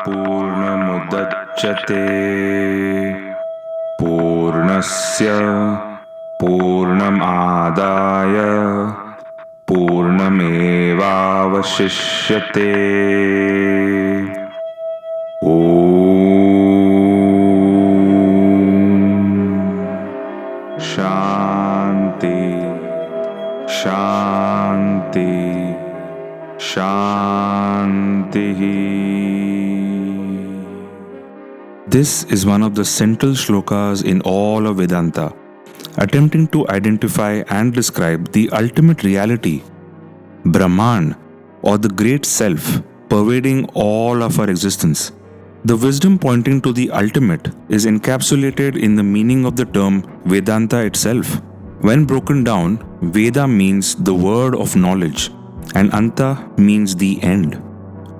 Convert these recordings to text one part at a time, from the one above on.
पूर्णमुदच्यते पूर्णस्य पूर्णमादाय पूर्णमेवावशिष्यते। शांति शांति शांति। This is one of the central shlokas in all of Vedanta, attempting to identify and describe the ultimate reality, Brahman, or the great self, pervading all of our existence. The wisdom pointing to the ultimate is encapsulated in the meaning of the term Vedanta itself. When broken down, Veda means the word of knowledge, and Anta means the end.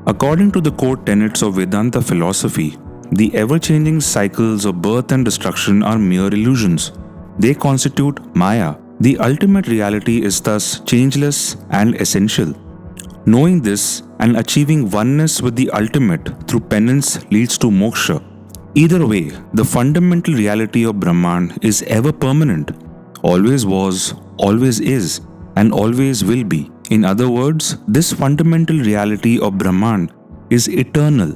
According to the core tenets of Vedanta philosophy, the ever-changing cycles of birth and destruction are mere illusions. They constitute Maya. The ultimate reality is thus changeless and essential. Knowing this and achieving oneness with the ultimate through penance leads to moksha. Either way, the fundamental reality of Brahman is ever permanent, always was, always is, and always will be. In other words, this fundamental reality of Brahman is eternal.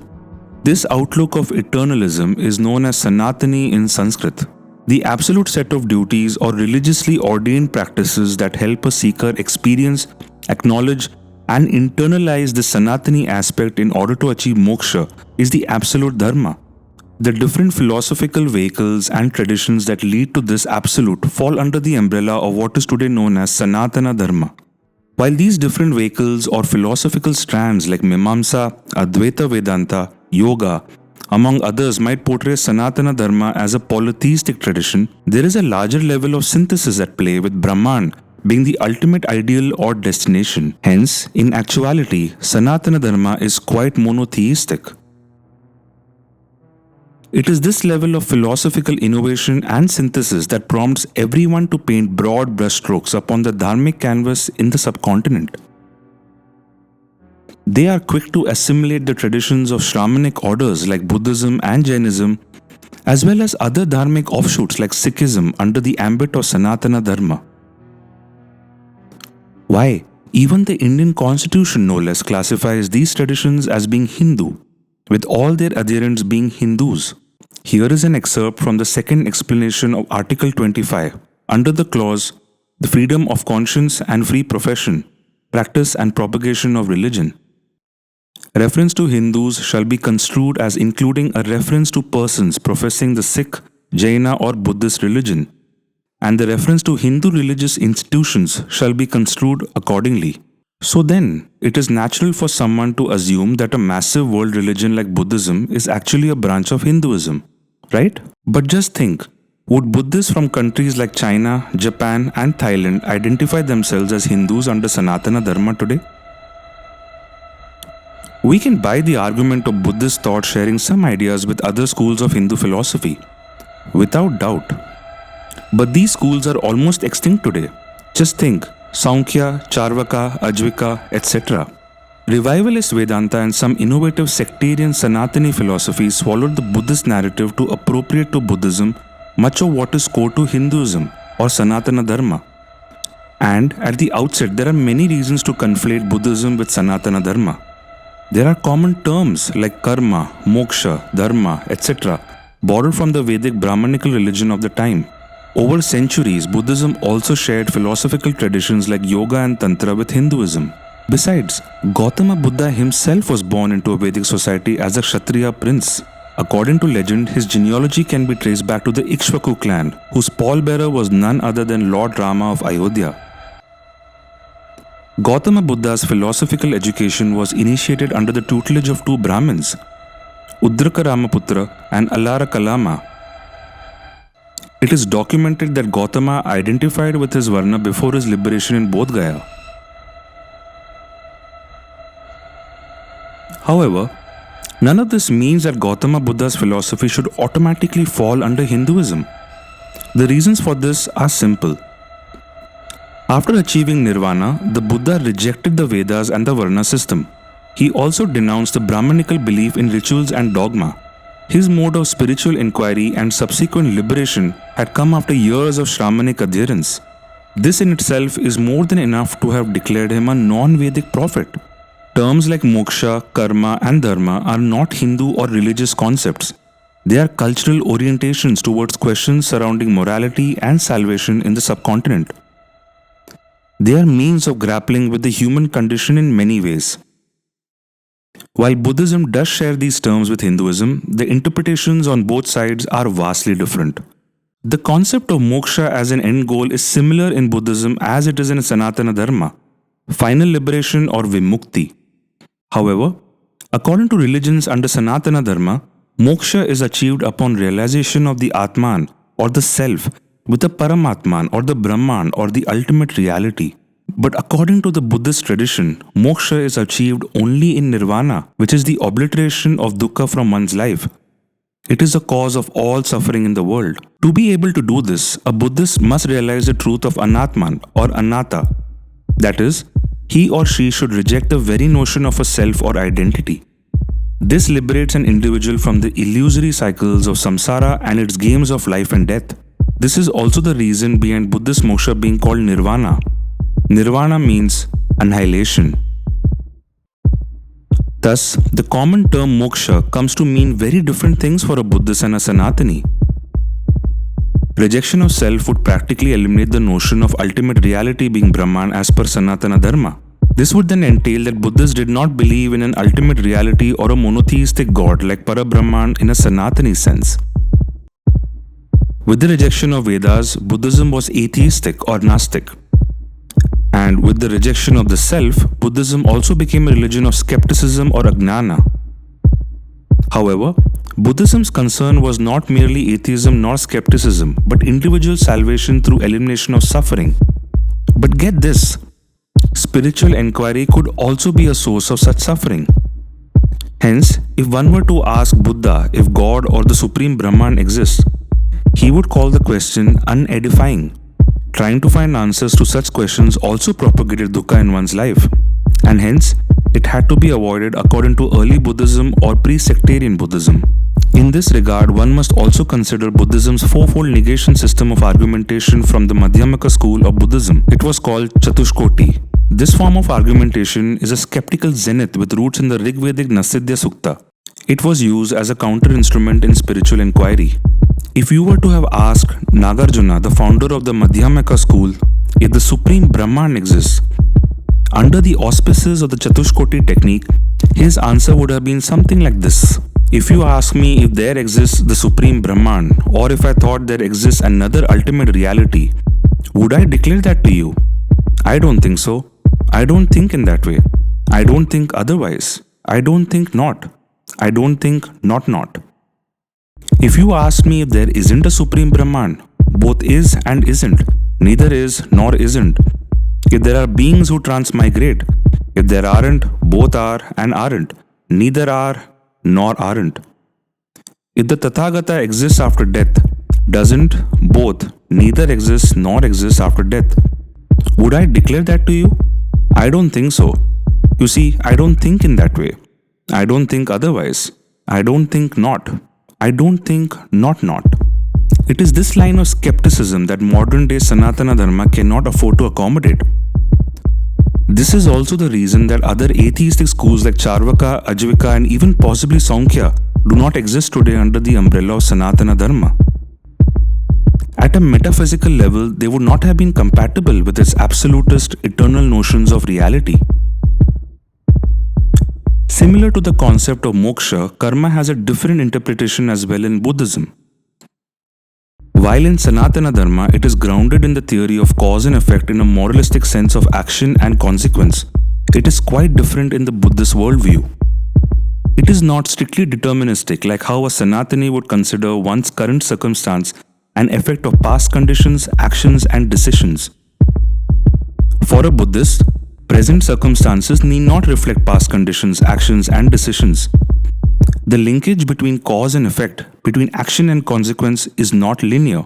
This outlook of eternalism is known as Sanatani in Sanskrit, the absolute set of duties or religiously ordained practices that help a seeker experience, acknowledge, and internalize the Sanatani aspect in order to achieve moksha is the absolute dharma. The different philosophical vehicles and traditions that lead to this absolute fall under the umbrella of what is today known as Sanatana Dharma. While these different vehicles or philosophical strands like Mimamsa, Advaita Vedanta, Yoga, among others might portray Sanatana Dharma as a polytheistic tradition, there is a larger level of synthesis at play with Brahman being the ultimate ideal or destination. Hence, in actuality, Sanatana Dharma is quite monotheistic. It is this level of philosophical innovation and synthesis that prompts everyone to paint broad brushstrokes upon the dharmic canvas in the subcontinent. They are quick to assimilate the traditions of Shramanic orders like Buddhism and Jainism, as well as other dharmic offshoots like Sikhism under the ambit of Sanatana Dharma. Why? Even the Indian constitution no less classifies these traditions as being Hindu, with all their adherents being Hindus. Here is an excerpt from the second explanation of Article 25, under the clause, the freedom of conscience and free profession, practice and propagation of religion. Reference to Hindus shall be construed as including a reference to persons professing the Sikh, Jaina or Buddhist religion, and the reference to Hindu religious institutions shall be construed accordingly. So then, it is natural for someone to assume that a massive world religion like Buddhism is actually a branch of Hinduism, right? But just think, would Buddhists from countries like China, Japan and Thailand identify themselves as Hindus under Sanatana Dharma today? We can buy the argument of Buddhist thought sharing some ideas with other schools of Hindu philosophy, without doubt. But these schools are almost extinct today. Just think, Sankhya, Charvaka, Ajvika, etc. Revivalist Vedanta and some innovative sectarian Sanatani philosophies followed the Buddhist narrative to appropriate to Buddhism much of what is core to Hinduism or Sanatana Dharma. And at the outset, there are many reasons to conflate Buddhism with Sanatana Dharma. There are common terms like karma, moksha, dharma, etc. borrowed from the Vedic Brahmanical religion of the time. Over centuries, Buddhism also shared philosophical traditions like yoga and tantra with Hinduism. Besides, Gautama Buddha himself was born into a Vedic society as a Kshatriya prince. According to legend, his genealogy can be traced back to the Ikshvaku clan, whose pallbearer was none other than Lord Rama of Ayodhya. Gautama Buddha's philosophical education was initiated under the tutelage of two Brahmins, Udraka Ramaputra and Allara Kalama. It is documented that Gautama identified with his Varna before his liberation in Bodh Gaya. However, none of this means that Gautama Buddha's philosophy should automatically fall under Hinduism. The reasons for this are simple. After achieving nirvana, the Buddha rejected the Vedas and the Varna system. He also denounced the Brahmanical belief in rituals and dogma. His mode of spiritual inquiry and subsequent liberation had come after years of Shramanic adherence. This in itself is more than enough to have declared him a non-Vedic prophet. Terms like moksha, karma, and dharma are not Hindu or religious concepts. They are cultural orientations towards questions surrounding morality and salvation in the subcontinent. They are means of grappling with the human condition in many ways. While Buddhism does share these terms with Hinduism, the interpretations on both sides are vastly different. The concept of moksha as an end goal is similar in Buddhism as it is in Sanatana Dharma, final liberation or vimukti. However, according to religions under Sanatana Dharma, moksha is achieved upon realization of the Atman or the Self with the Paramatman or the Brahman or the ultimate reality. But according to the Buddhist tradition, moksha is achieved only in nirvana, which is the obliteration of dukkha from one's life. It is the cause of all suffering in the world. To be able to do this, a Buddhist must realize the truth of anatman or anatta. That is, he or she should reject the very notion of a self or identity. This liberates an individual from the illusory cycles of samsara and its games of life and death. This is also the reason behind Buddhist moksha being called nirvana. Nirvana means annihilation. Thus, the common term moksha comes to mean very different things for a Buddhist and a Sanatani. Rejection of self would practically eliminate the notion of ultimate reality being Brahman as per Sanatana Dharma. This would then entail that Buddhists did not believe in an ultimate reality or a monotheistic god like Parabrahman in a Sanatani sense. With the rejection of Vedas, Buddhism was atheistic or Gnostic. And with the rejection of the self, Buddhism also became a religion of skepticism or ajnana. However, Buddhism's concern was not merely atheism nor skepticism, but individual salvation through elimination of suffering. But get this, spiritual inquiry could also be a source of such suffering. Hence, if one were to ask Buddha if God or the Supreme Brahman exists, he would call the question unedifying. Trying to find answers to such questions also propagated dukkha in one's life, and hence it had to be avoided according to early Buddhism or pre-sectarian Buddhism. In this regard, one must also consider Buddhism's fourfold negation system of argumentation from the Madhyamaka school of Buddhism. It was called Chatushkoti. This form of argumentation is a skeptical zenith with roots in the Rigvedic Nasidhya Sukta. It was used as a counter-instrument in spiritual inquiry. If you were to have asked Nagarjuna, the founder of the Madhyamaka school, if the Supreme Brahman exists, under the auspices of the Chatushkoti technique, his answer would have been something like this. If you ask me if there exists the Supreme Brahman, or if I thought there exists another ultimate reality, would I declare that to you? I don't think so. I don't think in that way. I don't think otherwise. I don't think not. I don't think not. If you ask me if there isn't a Supreme Brahman, both is and isn't, neither is nor isn't. If there are beings who transmigrate, if there aren't, both are and aren't, neither are nor aren't. If the Tathagata exists after death, doesn't, both, neither exists nor exists after death. Would I declare that to you? I don't think so. You see, I don't think in that way. I don't think otherwise. I don't think not. I don't think not. It is this line of skepticism that modern day Sanatana Dharma cannot afford to accommodate. This is also the reason that other atheistic schools like Charvaka, Ajivika, and even possibly Samkhya do not exist today under the umbrella of Sanatana Dharma. At a metaphysical level, they would not have been compatible with its absolutist, eternal notions of reality. Similar to the concept of moksha, karma has a different interpretation as well in Buddhism. While in Sanatana Dharma, it is grounded in the theory of cause and effect in a moralistic sense of action and consequence, it is quite different in the Buddhist worldview. It is not strictly deterministic like how a Sanatani would consider one's current circumstance an effect of past conditions, actions, and decisions. For a Buddhist, present circumstances need not reflect past conditions, actions, and decisions. The linkage between cause and effect, between action and consequence, is not linear,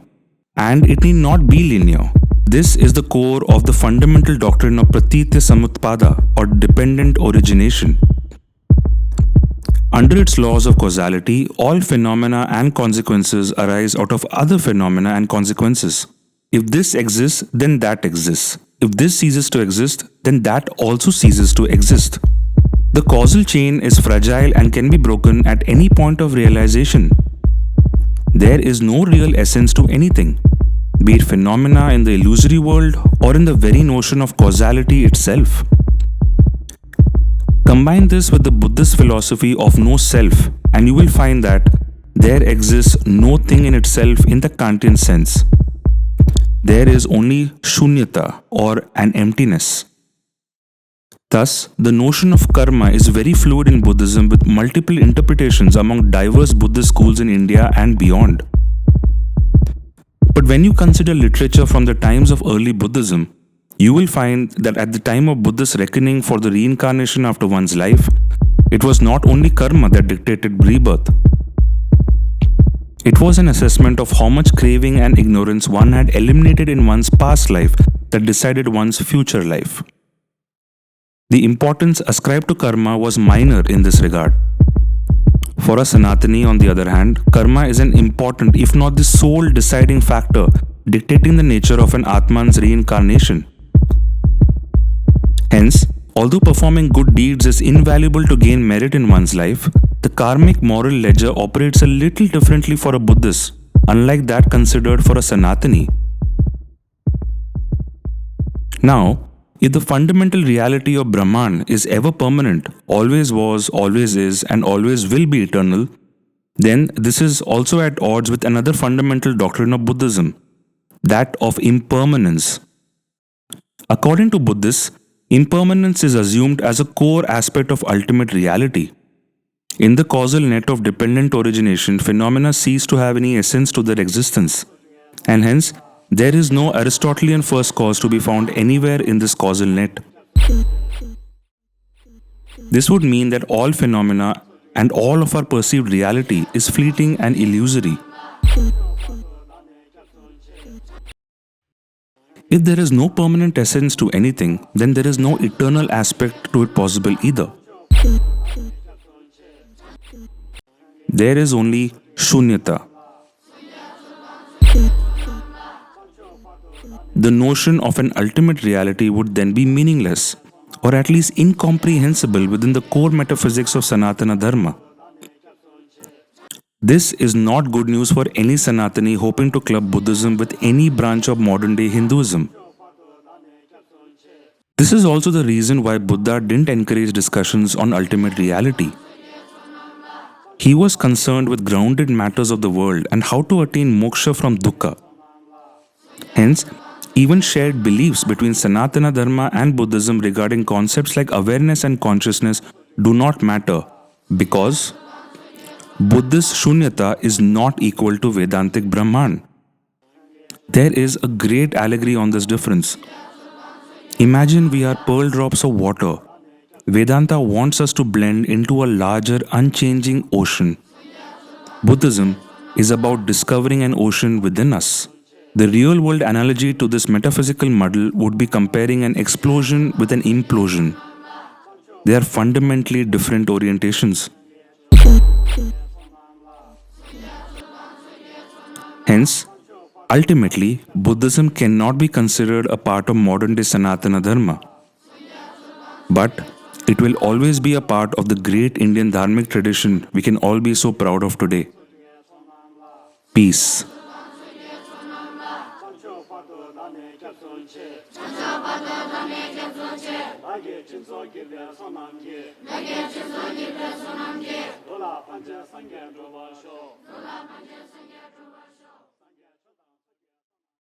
and it need not be linear. This is the core of the fundamental doctrine of Pratitya Samutpada or dependent origination. Under its laws of causality, all phenomena and consequences arise out of other phenomena and consequences. If this exists, then that exists. If this ceases to exist, then that also ceases to exist. The causal chain is fragile and can be broken at any point of realization. There is no real essence to anything, be it phenomena in the illusory world or in the very notion of causality itself. Combine this with the Buddhist philosophy of no self, and you will find that there exists no thing in itself in the Kantian sense. There is only shunyata or an emptiness. Thus, the notion of karma is very fluid in Buddhism with multiple interpretations among diverse Buddhist schools in India and beyond. But when you consider literature from the times of early Buddhism, you will find that at the time of Buddha's reckoning for the reincarnation after one's life, it was not only karma that dictated rebirth. It was an assessment of how much craving and ignorance one had eliminated in one's past life that decided one's future life. The importance ascribed to karma was minor in this regard. For a Sanatani, on the other hand, karma is an important, if not the sole deciding factor dictating the nature of an Atman's reincarnation. Hence, although performing good deeds is invaluable to gain merit in one's life, the karmic moral ledger operates a little differently for a Buddhist, unlike that considered for a Sanatani. Now, if the fundamental reality of Brahman is ever permanent, always was, always is, and always will be eternal, then this is also at odds with another fundamental doctrine of Buddhism, that of impermanence. According to Buddhists, impermanence is assumed as a core aspect of ultimate reality. In the causal net of dependent origination, phenomena cease to have any essence to their existence, and hence, there is no Aristotelian first cause to be found anywhere in this causal net. This would mean that all phenomena and all of our perceived reality is fleeting and illusory. If there is no permanent essence to anything, then there is no eternal aspect to it possible either. There is only shunyata. The notion of an ultimate reality would then be meaningless, or at least incomprehensible within the core metaphysics of Sanatana Dharma. This is not good news for any Sanatani hoping to club Buddhism with any branch of modern-day Hinduism. This is also the reason why Buddha didn't encourage discussions on ultimate reality. He was concerned with grounded matters of the world and how to attain moksha from dukkha. Hence, even shared beliefs between Sanatana Dharma and Buddhism regarding concepts like awareness and consciousness do not matter, because Buddhist shunyata is not equal to Vedantic Brahman. There is a great allegory on this difference. Imagine we are pearl drops of water. Vedanta wants us to blend into a larger, unchanging ocean. Buddhism is about discovering an ocean within us. The real-world analogy to this metaphysical muddle would be comparing an explosion with an implosion. They are fundamentally different orientations. Hence, ultimately, Buddhism cannot be considered a part of modern-day Sanatana Dharma. But it will always be a part of the great Indian dharmic tradition we can all be so proud of today. Peace.